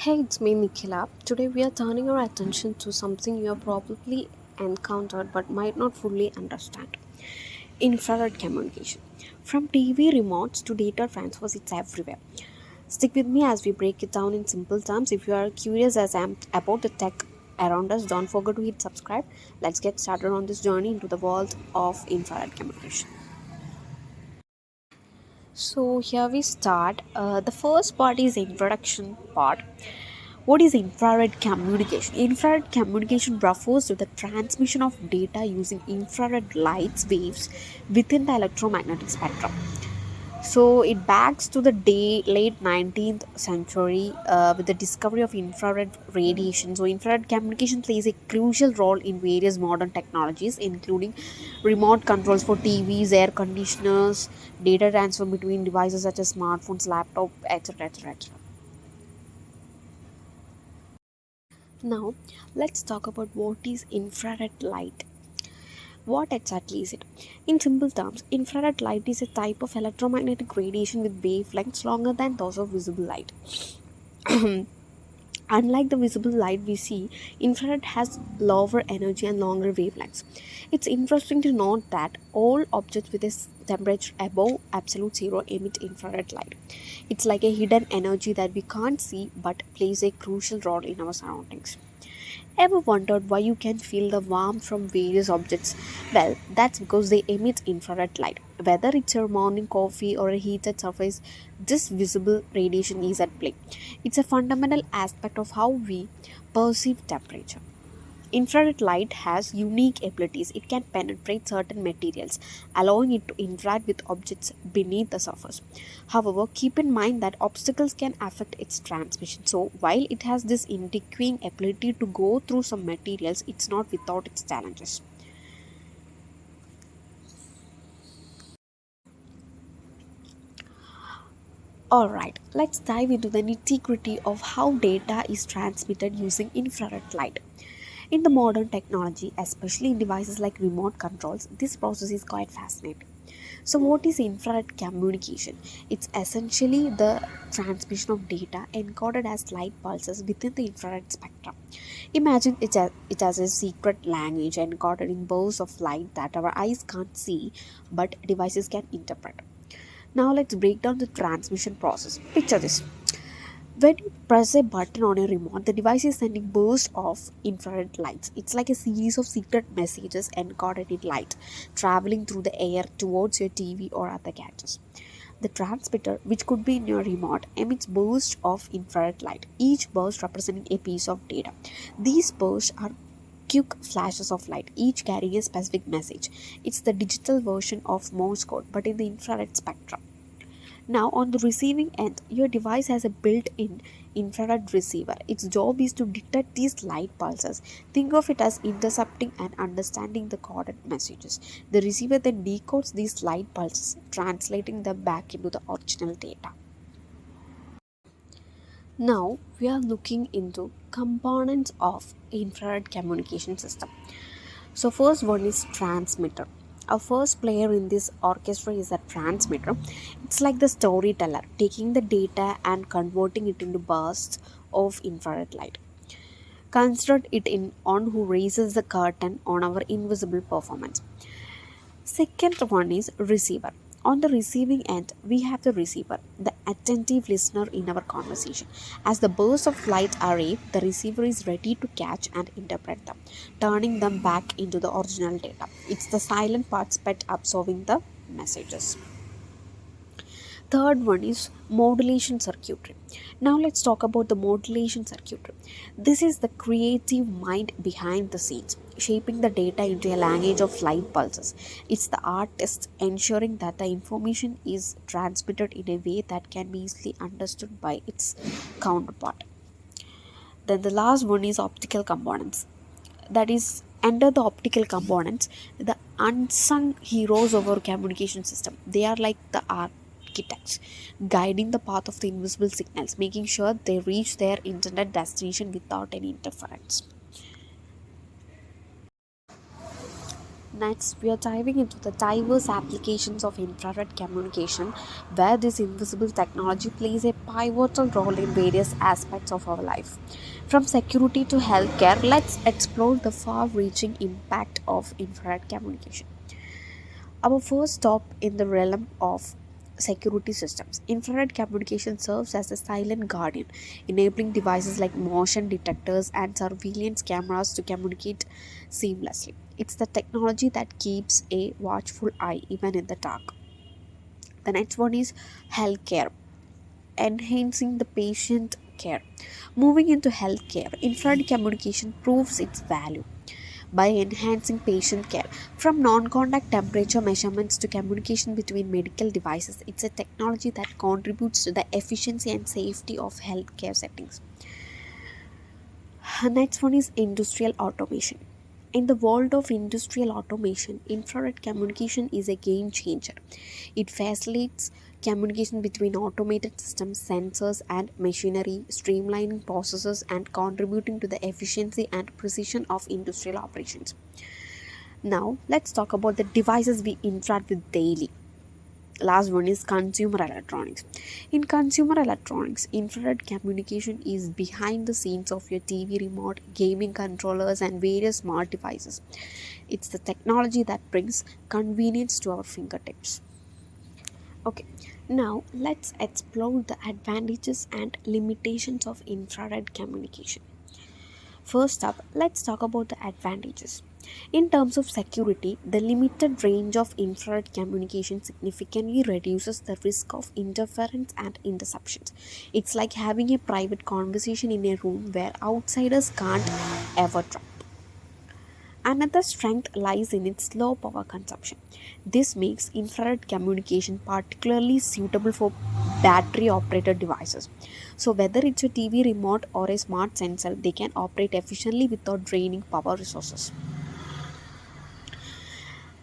Hey, it's me, Nikhila. Today we are turning our attention to something you have probably encountered but might not fully understand: infrared communication. From TV remotes to data transfers, it's everywhere. Stick with me as we break it down in simple terms. If you are curious as I am about the tech around us, don't forget to hit subscribe. Let's get started on this journey into the world of infrared communication. So here we start. The first part is introduction part. What is infrared communication? Infrared communication refers to the transmission of data using infrared lights waves within the electromagnetic spectrum. So it backs to the late 19th century with the discovery of infrared radiation. So infrared communication plays a crucial role in various modern technologies, including remote controls for TVs, air conditioners, data transfer between devices such as smartphones, laptop, etc., etc., etc. Now, let's talk about what is infrared light. What exactly is it? In simple terms, infrared light is a type of electromagnetic radiation with wavelengths longer than those of visible light. Unlike the visible light we see, infrared has lower energy and longer wavelengths. It's interesting to note that all objects with a temperature above absolute zero emit infrared light. It's like a hidden energy that we can't see but plays a crucial role in our surroundings. Ever wondered why you can feel the warmth from various objects? Well, that's because they emit infrared light. Whether it's your morning coffee or a heated surface, this visible radiation is at play. It's a fundamental aspect of how we perceive temperature. Infrared light has unique abilities. It can penetrate certain materials, allowing it to interact with objects beneath the surface. However, keep in mind that obstacles can affect its transmission. So, while it has this intriguing ability to go through some materials, it's not without its challenges. Alright, let's dive into the nitty gritty of how data is transmitted using infrared light. In the modern technology, especially in devices like remote controls, this process is quite fascinating. So, what is infrared communication? It's essentially the transmission of data encoded as light pulses within the infrared spectrum. Imagine it as a secret language encoded in bursts of light that our eyes can't see but devices can interpret. Now, let's break down the transmission process. Picture this: when you press a button on a remote, the device is sending bursts of infrared lights. It's like a series of secret messages encoded in light, traveling through the air towards your TV or other gadgets. The transmitter, which could be in your remote, emits bursts of infrared light, each burst representing a piece of data. These bursts are quick flashes of light, each carrying a specific message. It's the digital version of Morse code, but in the infrared spectrum. Now, on the receiving end, your device has a built in infrared receiver. Its job is to detect these light pulses. Think of it as intercepting and understanding the coded messages. The receiver then decodes these light pulses, translating them back into the original data. Now, we are looking into components of infrared communication system. So first one is transmitter. Our first player in this orchestra is a transmitter. It's like the storyteller, taking the data and converting it into bursts of infrared light. Consider it in on who raises the curtain on our invisible performance. Second one is receiver. On the receiving end, we have the receiver, the attentive listener in our conversation. As the bursts of light arrive, the receiver is ready to catch and interpret them, turning them back into the original data. It's the silent participant absorbing the messages. Third one is modulation circuitry. Now let's talk about the modulation circuitry. This is the creative mind behind the scenes, shaping the data into a language of light pulses. It's the artist ensuring that the information is transmitted in a way that can be easily understood by its counterpart. Then the last one is optical components. That is, under the optical components, the unsung heroes of our communication system. They are like the architects, guiding the path of the invisible signals, making sure they reach their intended destination without any interference. Next, we are diving into the diverse applications of infrared communication, where this invisible technology plays a pivotal role in various aspects of our life. From security to healthcare, let's explore the far reaching impact of infrared communication. Our first stop in the realm of security systems. Infrared communication serves as a silent guardian, enabling devices like motion detectors and surveillance cameras to communicate seamlessly. It's the technology that keeps a watchful eye even in the dark. The next one is healthcare, enhancing the patient care. Moving into healthcare, infrared communication proves its value by enhancing patient care. From non contact temperature measurements to communication between medical devices, it's a technology that contributes to the efficiency and safety of healthcare settings. Next one is industrial automation. In the world of industrial automation, infrared communication is a game changer. It facilitates communication between automated systems, sensors, and machinery, streamlining processes and contributing to the efficiency and precision of industrial operations. Now, let's talk about the devices we interact with daily. Last one is consumer electronics. In consumer electronics, infrared communication is behind the scenes of your TV remote, gaming controllers, and various smart devices. It's the technology that brings convenience to our fingertips. Okay, now let's explore the advantages and limitations of infrared communication. First up, let's talk about the advantages. In terms of security, the limited range of infrared communication significantly reduces the risk of interference and interceptions. It's like having a private conversation in a room where outsiders can't ever drop. Another strength lies in its low power consumption. This makes infrared communication particularly suitable for battery operated devices. So, whether it's a TV remote or a smart sensor, they can operate efficiently without draining power resources.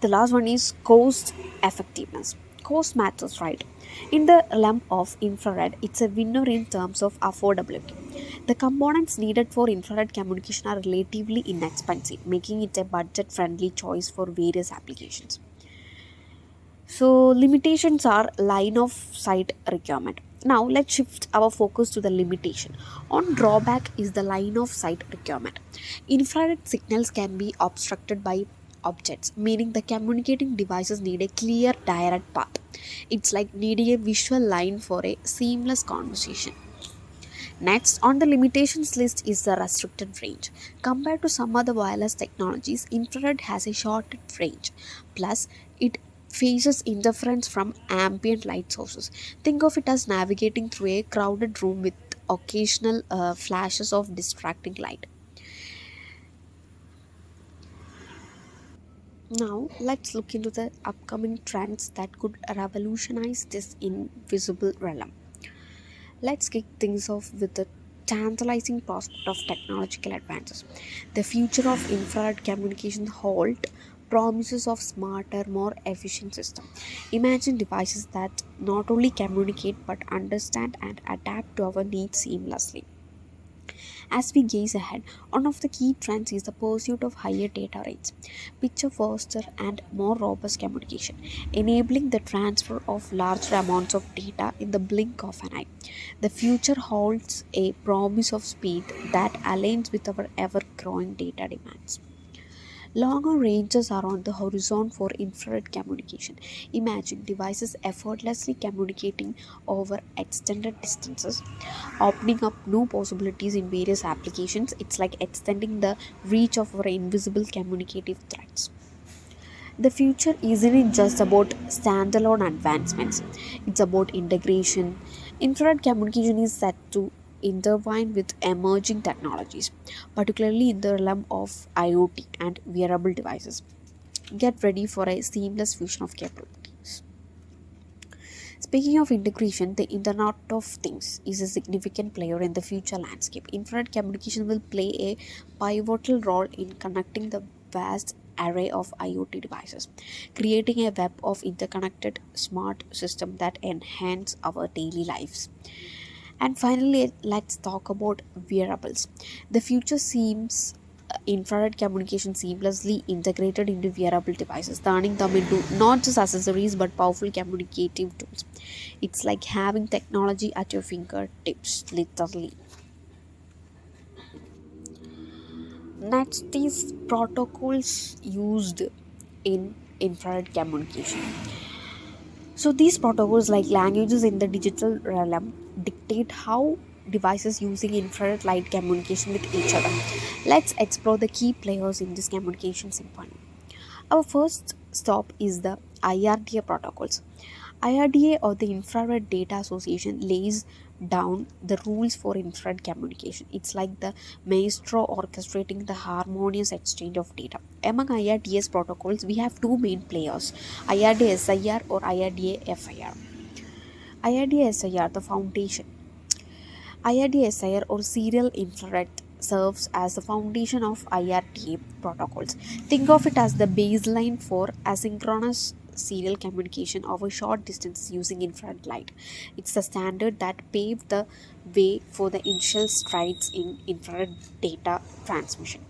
The last one is cost effectiveness. Cost matters, right? In the realm of infrared, it's a winner in terms of affordability. The components needed for infrared communication are relatively inexpensive, making it a budget friendly choice for various applications. So, limitations are line of sight requirement. Now, let's shift our focus to the limitation. On drawback is the line of sight requirement. Infrared signals can be obstructed by objects, meaning the communicating devices need a clear, direct path. It's like needing a visual line for a seamless conversation. Next, on the limitations list is the restricted range. Compared to some other wireless technologies, infrared has a shorter range. Plus, it faces interference from ambient light sources. Think of it as navigating through a crowded room with occasional flashes of distracting light. Now, let's look into the upcoming trends that could revolutionize this invisible realm. Let's kick things off with the tantalizing prospect of technological advances. The future of infrared communication hold promises of smarter, more efficient systems. Imagine devices that not only communicate but understand and adapt to our needs seamlessly. As we gaze ahead, one of the key trends is the pursuit of higher data rates, picture faster and more robust communication, enabling the transfer of larger amounts of data in the blink of an eye. The future holds a promise of speed that aligns with our ever growing data demands. Longer ranges are on the horizon for infrared communication. Imagine devices effortlessly communicating over extended distances, opening up new possibilities in various applications. It's like extending the reach of our invisible communicative threads. The future isn't just about standalone advancements, it's about integration. Infrared communication is set to intertwine with emerging technologies, particularly in the realm of IoT and wearable devices. Get ready for a seamless fusion of capabilities. Speaking of integration, the Internet of Things is a significant player in the future landscape. Infrared communication will play a pivotal role in connecting the vast array of IoT devices, creating a web of interconnected smart systems that enhance our daily lives. And finally, let's talk about wearables. The future seems infrared communication seamlessly integrated into wearable devices, turning them into not just accessories but powerful communicative tools. It's like having technology at your fingertips, literally. Next is protocols used in infrared communication. So these protocols, like languages in the digital realm, dictate how devices using infrared light communication with each other. Let's explore the key players in this communication symphony. Our first stop is the IRDA protocols. IRDA, or the Infrared Data Association, lays down the rules for infrared communication. It's like the maestro orchestrating the harmonious exchange of data. Among IRDA's protocols, we have two main players: IRDA SIR or IRDA FIR. IRDA SIR, the foundation. IRDA SIR, or Serial Infrared, serves as the foundation of IRDA protocols. Think of it as the baseline for asynchronous serial communication over short distances using infrared light. It's the standard that paved the way for the initial strides in infrared data transmission.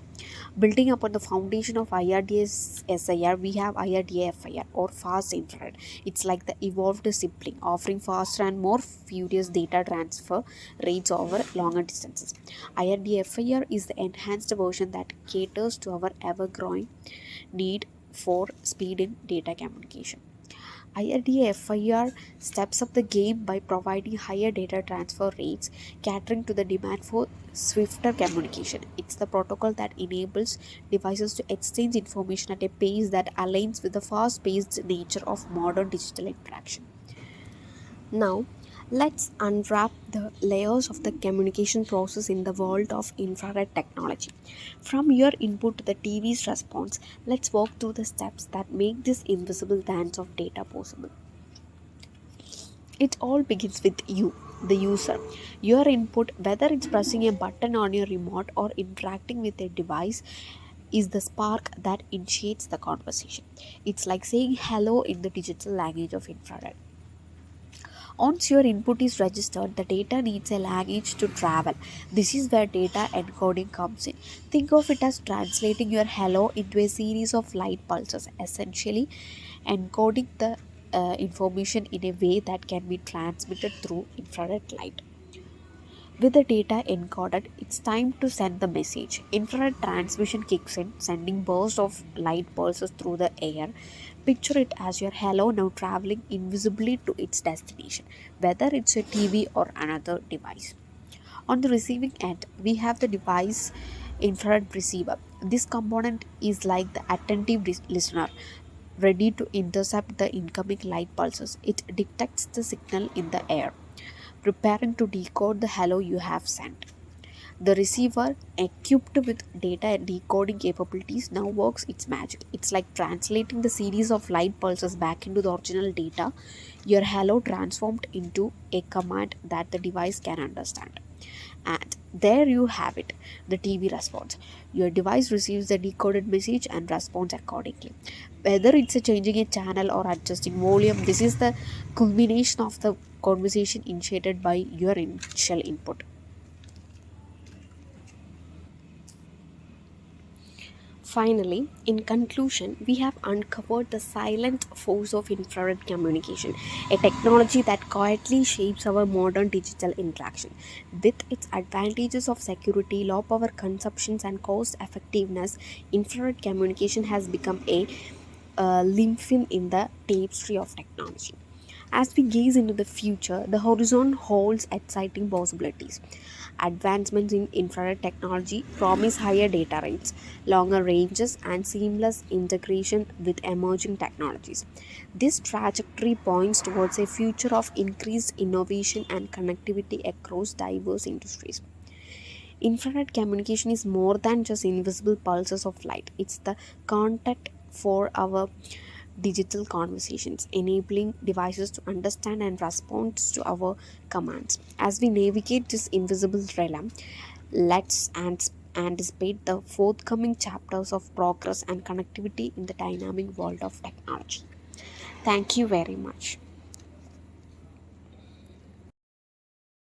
Building upon the foundation of IRDS SIR, we have IRDA FIR, or fast infrared. It's like the evolved sibling, offering faster and more furious data transfer rates over longer distances. IRDA FIR is the enhanced version that caters to our ever growing need for speed in data communication. IRDA FIR steps up the game by providing higher data transfer rates, catering to the demand for swifter communication. It's the protocol that enables devices to exchange information at a pace that aligns with the fast paced nature of modern digital interaction. Now, let's unwrap the layers of the communication process in the world of infrared technology. From your input to the TV's response, let's walk through the steps that make this invisible dance of data possible. It all begins with you, the user. Your input, whether it's pressing a button on your remote or interacting with a device, is the spark that initiates the conversation. It's like saying hello in the digital language of infrared. Once your input is registered, the data needs a language to travel. This is where data encoding comes in. Think of it as translating your hello into a series of light pulses, essentially encoding the information in a way that can be transmitted through infrared light. With the data encoded, it's time to send the message. Infrared transmission kicks in, sending bursts of light pulses through the air. Picture it as your hello now traveling invisibly to its destination, whether it's a TV or another device. On the receiving end, we have the device infrared receiver. This component is like the attentive listener, ready to intercept the incoming light pulses. It detects the signal in the air, preparing to decode the hello you have sent. The receiver, equipped with data decoding capabilities, now works its magic. It's like translating the series of light pulses back into the original data, your hello transformed into a command that the device can understand. And there you have it, the TV response. Your device receives the decoded message and responds accordingly. Whether it's a changing a channel or adjusting volume, this is the culmination of the conversation initiated by your initial input. Finally, in conclusion, we have uncovered the silent force of infrared communication, a technology that quietly shapes our modern digital interaction. With its advantages of security, low power consumptions, and cost effectiveness, infrared communication has become a linchpin in the tapestry of technology. As we gaze into the future, the horizon holds exciting possibilities. Advancements in infrared technology promise higher data rates, longer ranges, and seamless integration with emerging technologies. This trajectory points towards a future of increased innovation and connectivity across diverse industries. Infrared communication is more than just invisible pulses of light, it's the contact for our digital conversations, enabling devices to understand and respond to our commands. As we navigate this invisible realm, let's anticipate the forthcoming chapters of progress and connectivity in the dynamic world of technology. Thank you very much.